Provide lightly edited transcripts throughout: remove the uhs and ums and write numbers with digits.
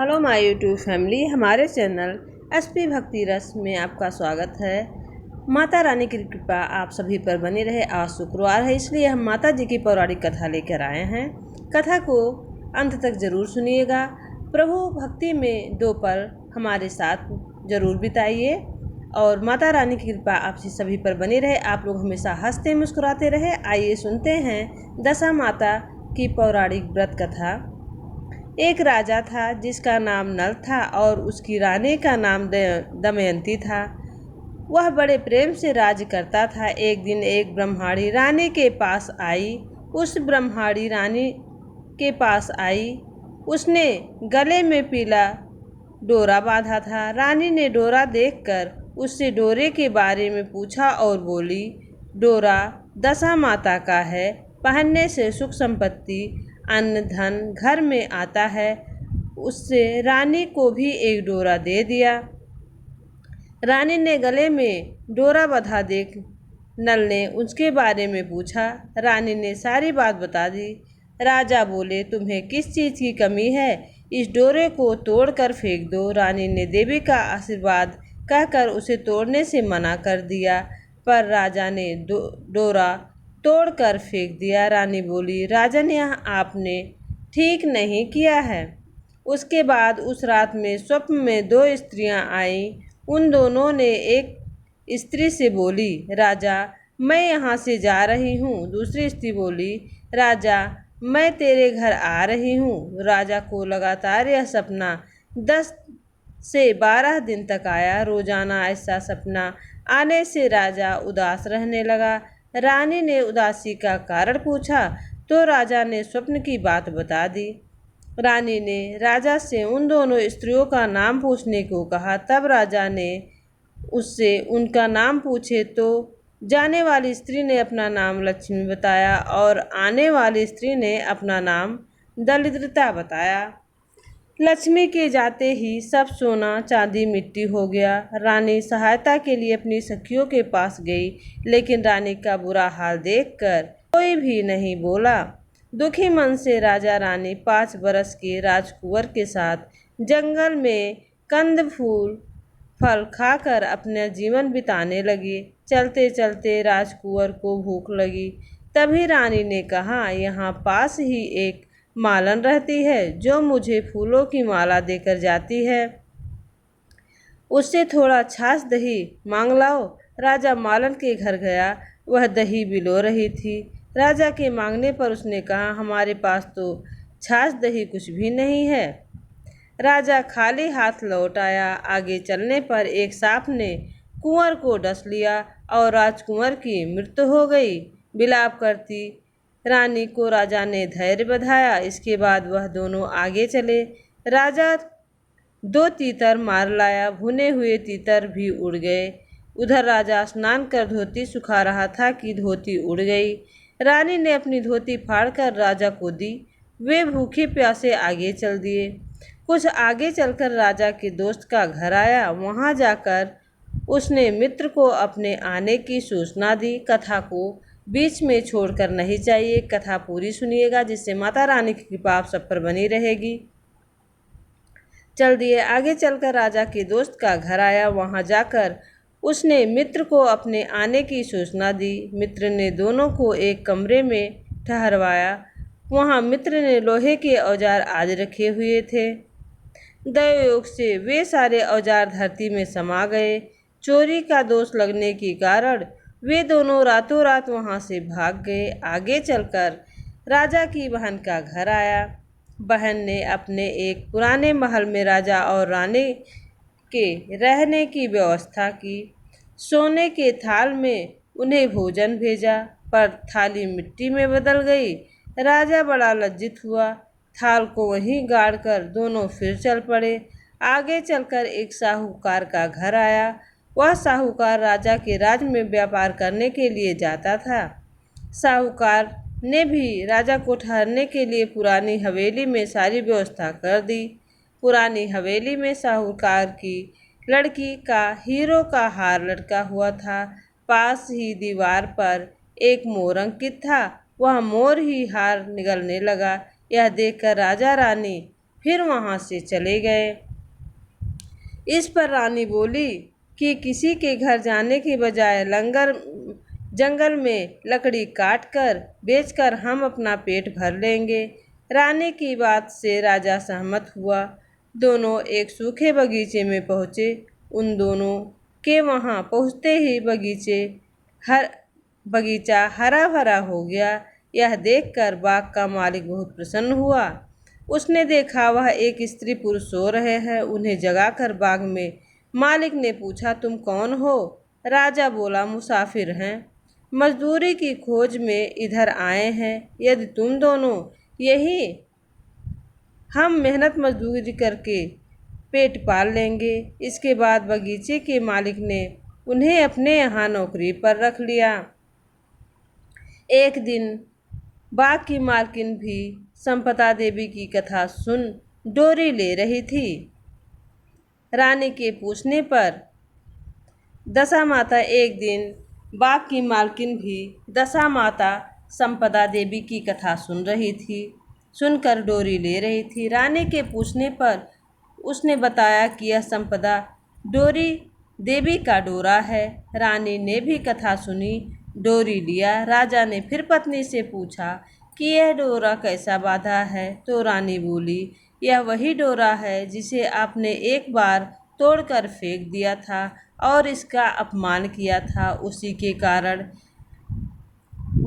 Hello my YouTube family, हमारे channel SP भक्ति रस में आपका स्वागत है। माता रानी की कृपा आप सभी पर बनी रहे। आज शुक्रवार है, इसलिए हम माता जी की पौराणिक कथा लेकर आए हैं। कथा को अंत तक जरूर सुनिएगा। प्रभु भक्ति में 2 पल हमारे साथ जरूर बिताइए और माता रानी की कृपा आप सभी पर बनी रहे। आप लोग हमेशा हंसते मुस्कुराते रहे। आइए सुनते हैं दशा माता की पौराणिक व्रत कथा। एक राजा था जिसका नाम नल था और उसकी रानी का नाम दमयंती था। वह बड़े प्रेम से राज्य करता था। एक दिन एक ब्रह्माणी रानी के पास आई। उस ब्रह्माणी रानी के पास आई उसने गले में पीला डोरा बांधा था। रानी ने डोरा देखकर उससे डोरे के बारे में पूछा और बोली, डोरा दशा माता का है, पहनने से सुख संपत्ति अन्न धन घर में आता है। उससे रानी को भी एक डोरा दे दिया। रानी ने गले में डोरा बंधा देख नल ने उसके बारे में पूछा। रानी ने सारी बात बता दी। राजा बोले, तुम्हें किस चीज़ की कमी है? इस डोरे को तोड़कर फेंक दो। रानी ने देवी का आशीर्वाद कहकर उसे तोड़ने से मना कर दिया, पर राजा ने डोरा तोड़कर फेंक दिया। रानी बोली, राजन, यह आपने ठीक नहीं किया है। उसके बाद उस रात में स्वप्न में 2 स्त्रियां आईं। उन दोनों ने एक स्त्री से बोली, राजा, मैं यहाँ से जा रही हूँ। दूसरी स्त्री बोली, राजा, मैं तेरे घर आ रही हूँ। राजा को लगातार यह सपना 10 से 12 दिन तक आया। रोजाना ऐसा सपना आने से राजा उदास रहने लगा। रानी ने उदासी का कारण पूछा तो राजा ने स्वप्न की बात बता दी। रानी ने राजा से उन दोनों स्त्रियों का नाम पूछने को कहा। तब राजा ने उससे उनका नाम पूछे तो जाने वाली स्त्री ने अपना नाम लक्ष्मी बताया और आने वाली स्त्री ने अपना नाम दरिद्रता बताया। लक्ष्मी के जाते ही सब सोना चांदी मिट्टी हो गया। रानी सहायता के लिए अपनी सखियों के पास गई, लेकिन रानी का बुरा हाल देखकर कोई भी नहीं बोला। दुखी मन से राजा रानी 5 बरस के राजकुंवर के साथ जंगल में कंद फूल फल खाकर अपना जीवन बिताने लगे। चलते चलते राजकुंवर को भूख लगी। तभी रानी ने कहा, यहाँ पास ही एक मालन रहती है जो मुझे फूलों की माला देकर जाती है। उससे थोड़ा छाछ दही मांग लाओ। राजा मालन के घर गया। वह दही बिलो रही थी। राजा के मांगने पर उसने कहा, हमारे पास तो छाछ दही कुछ भी नहीं है। राजा खाली हाथ लौट आया। आगे चलने पर एक सांप ने कुंवर को डस लिया और राजकुंवर की मृत्यु हो गई। विलाप करती रानी को राजा ने धैर्य बधाया। इसके बाद वह दोनों आगे चले। राजा 2 तीतर मार लाया। भुने हुए तीतर भी उड़ गए। उधर राजा स्नान कर धोती सुखा रहा था कि धोती उड़ गई। रानी ने अपनी धोती फाड़कर राजा को दी। वे भूखे प्यासे आगे चल दिए। कुछ आगे चलकर राजा के दोस्त का घर आया। वहां जाकर उसने मित्र को अपने आने की सूचना दी। कथा को बीच में छोड़कर नहीं चाहिए। कथा पूरी सुनिएगा, जिससे माता रानी की कृपा आप सब पर बनी रहेगी। चल दिए। आगे चलकर राजा के दोस्त का घर आया। वहां जाकर उसने मित्र को अपने आने की सूचना दी। मित्र ने दोनों को एक कमरे में ठहरवाया। वहां मित्र ने लोहे के औजार आज रखे हुए थे। दैवयोग से वे सारे औजार धरती में समा गए। चोरी का दोष लगने के कारण वे दोनों रातों रात वहां से भाग गए। आगे चलकर राजा की बहन का घर आया। बहन ने अपने एक पुराने महल में राजा और रानी के रहने की व्यवस्था की। सोने के थाल में उन्हें भोजन भेजा, पर थाली मिट्टी में बदल गई। राजा बड़ा लज्जित हुआ। थाल को वहीं गाड़कर दोनों फिर चल पड़े। आगे चलकर एक साहूकार का घर आया। वह साहूकार राजा के राज में व्यापार करने के लिए जाता था। साहूकार ने भी राजा को ठहरने के लिए पुरानी हवेली में सारी व्यवस्था कर दी। पुरानी हवेली में साहूकार की लड़की का हीरो का हार लटका हुआ था। पास ही दीवार पर एक मोर अंकित था। वह मोर ही हार निगलने लगा। यह देखकर राजा रानी फिर वहाँ से चले गए। इस पर रानी बोली कि किसी के घर जाने की बजाय जंगल में लकड़ी काट कर बेचकर हम अपना पेट भर लेंगे। रानी की बात से राजा सहमत हुआ। दोनों एक सूखे बगीचे में पहुँचे। उन दोनों के वहाँ पहुँचते ही बगीचा हरा भरा हो गया। यह देखकर बाग का मालिक बहुत प्रसन्न हुआ। उसने देखा वह एक स्त्री पुरुष सो रहे हैं। उन्हें जगाकर बाग में मालिक ने पूछा, तुम कौन हो? राजा बोला, मुसाफिर हैं, मजदूरी की खोज में इधर आए हैं। यदि तुम दोनों यही हम मेहनत मजदूरी करके पेट पाल लेंगे। इसके बाद बगीचे के मालिक ने उन्हें अपने यहाँ नौकरी पर रख लिया। एक दिन बाग की मालकिन भी संपदा देवी की कथा सुन डोरी ले रही थी। रानी के पूछने पर दशा माता एक दिन बाग की मालकिन भी दशा माता संपदा देवी की कथा सुन रही थी। सुनकर डोरी ले रही थी। रानी के पूछने पर उसने बताया कि यह संपदा डोरी देवी का डोरा है। रानी ने भी कथा सुनी, डोरी लिया। राजा ने फिर पत्नी से पूछा कि यह डोरा कैसा बांधा है? तो रानी बोली, यह वही डोरा है जिसे आपने एक बार तोड़कर फेंक दिया था और इसका अपमान किया था। उसी के कारण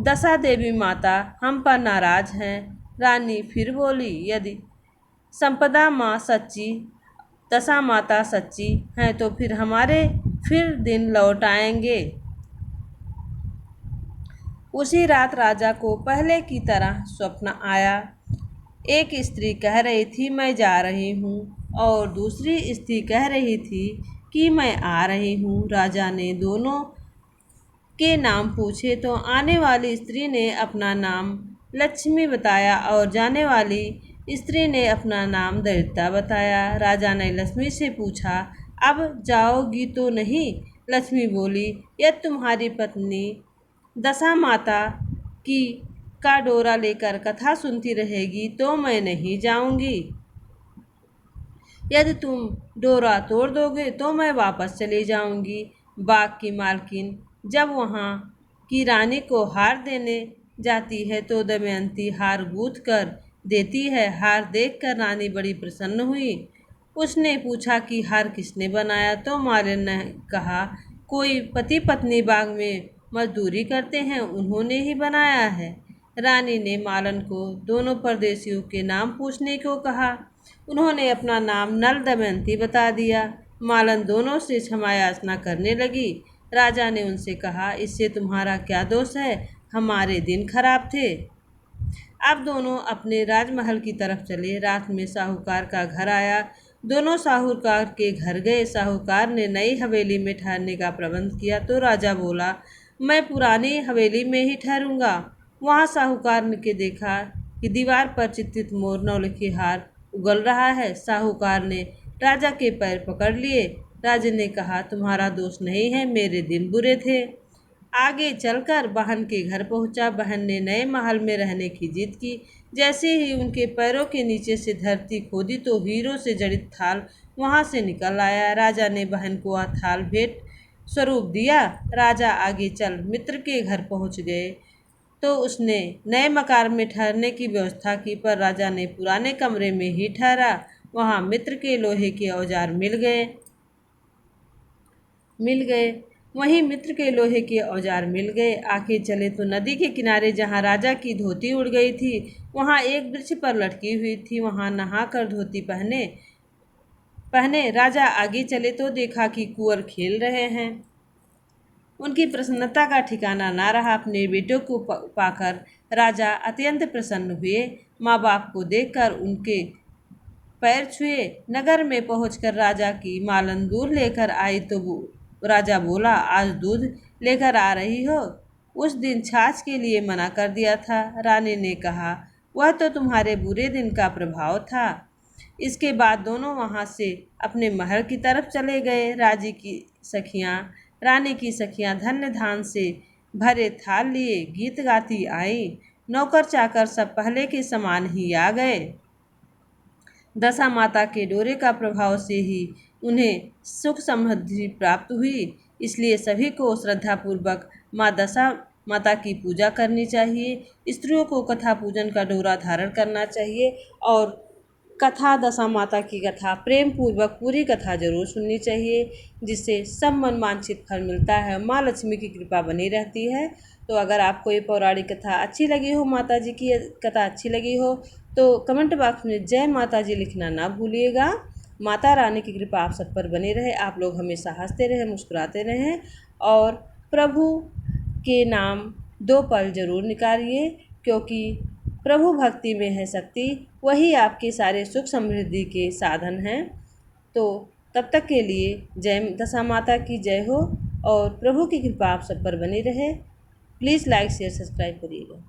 दशा देवी माता हम पर नाराज हैं। रानी फिर बोली, यदि संपदा माँ सच्ची, दशा माता सच्ची हैं तो फिर हमारे फिर दिन लौट आएंगे। उसी रात राजा को पहले की तरह स्वप्न आया। एक स्त्री कह रही थी, मैं जा रही हूँ, और दूसरी स्त्री कह रही थी कि मैं आ रही हूँ। राजा ने दोनों के नाम पूछे तो आने वाली स्त्री ने अपना नाम लक्ष्मी बताया और जाने वाली स्त्री ने अपना नाम दरिद्रता बताया। राजा ने लक्ष्मी से पूछा, अब जाओगी तो नहीं? लक्ष्मी बोली, यदि तुम्हारी पत्नी दशा माता की का डोरा लेकर कथा सुनती रहेगी तो मैं नहीं जाऊंगी। यदि तुम डोरा तोड़ दोगे तो मैं वापस चली जाऊंगी। बाग की मालकिन जब वहाँ की रानी को हार देने जाती है तो दमयंती हार गूंथ कर देती है। हार देखकर रानी बड़ी प्रसन्न हुई। उसने पूछा कि हार किसने बनाया? तो मालिन ने कहा, कोई पति पत्नी बाग में मजदूरी करते हैं, उन्होंने ही बनाया है। रानी ने मालन को दोनों परदेशियों के नाम पूछने को कहा। उन्होंने अपना नाम नल दमयंती बता दिया। मालन दोनों से क्षमा याचना करने लगी। राजा ने उनसे कहा, इससे तुम्हारा क्या दोष है? हमारे दिन खराब थे। अब दोनों अपने राजमहल की तरफ चले। रात में साहूकार का घर आया। दोनों साहूकार के घर गए। साहूकार ने नई हवेली में ठहरने का प्रबंध किया तो राजा बोला, मैं पुरानी हवेली में ही ठहरूंगा। वहाँ साहूकार ने देखा कि दीवार पर चित्रित मोर नौलखी हार उगल रहा है। साहूकार ने राजा के पैर पकड़ लिए। राजा ने कहा, तुम्हारा दोष नहीं है, मेरे दिन बुरे थे। आगे चलकर बहन के घर पहुंचा। बहन ने नए महल में रहने की जिद की। जैसे ही उनके पैरों के नीचे से धरती खोदी तो हीरों से जड़ित थाल वहां से निकल आया। राजा ने बहन को वह थाल भेंट स्वरूप दिया। राजा आगे चल मित्र के घर पहुंच गए तो उसने नए मकान में ठहरने की व्यवस्था की, पर राजा ने पुराने कमरे में ही ठहरा। वहां मित्र के लोहे के औजार मिल गए। वहीं मित्र के लोहे के औजार मिल गए। आगे चले तो नदी के किनारे जहाँ राजा की धोती उड़ गई थी वहाँ एक वृक्ष पर लटकी हुई थी। वहाँ नहाकर धोती पहने राजा आगे चले तो देखा कि कुंवर खेल रहे हैं। उनकी प्रसन्नता का ठिकाना ना रहा। अपने बेटों को पाकर राजा अत्यंत प्रसन्न हुए। माँ बाप को देखकर उनके पैर छुए। नगर में पहुंचकर राजा की मालन दूध लेकर आई तो राजा बोला, आज दूध लेकर आ रही हो? उस दिन छाछ के लिए मना कर दिया था। रानी ने कहा, वह तो तुम्हारे बुरे दिन का प्रभाव था। इसके बाद दोनों वहां से अपने महल की तरफ चले गए। रानी की सखियां धन्य धान से भरे थाल लिए गीत गाती आई। नौकर चाकर सब पहले के समान ही आ गए। दशा माता के डोरे का प्रभाव से ही उन्हें सुख समृद्धि प्राप्त हुई। इसलिए सभी को श्रद्धापूर्वक माँ दशा माता की पूजा करनी चाहिए। स्त्रियों को कथा पूजन का डोरा धारण करना चाहिए और कथा दशा माता की कथा प्रेम पूर्वक पूरी कथा जरूर सुननी चाहिए, जिससे सब मन वांछित फल मिलता है, माँ लक्ष्मी की कृपा बनी रहती है। तो अगर आपको ये पौराणिक कथा अच्छी लगी हो, माता जी की कथा अच्छी लगी हो, तो कमेंट बॉक्स में जय माता जी लिखना ना भूलिएगा। माता रानी की कृपा आप सब पर बनी रहे, आप लोग हमेशा हंसते रहें, मुस्कुराते रहें और प्रभु के नाम 2 पल जरूर निकालिए, क्योंकि प्रभु भक्ति में है शक्ति, वही आपके सारे सुख समृद्धि के साधन हैं। तो तब तक के लिए जय दशा माता की जय हो और प्रभु की कृपा आप सब पर बनी रहे। प्लीज़ लाइक शेयर सब्सक्राइब करिएगा।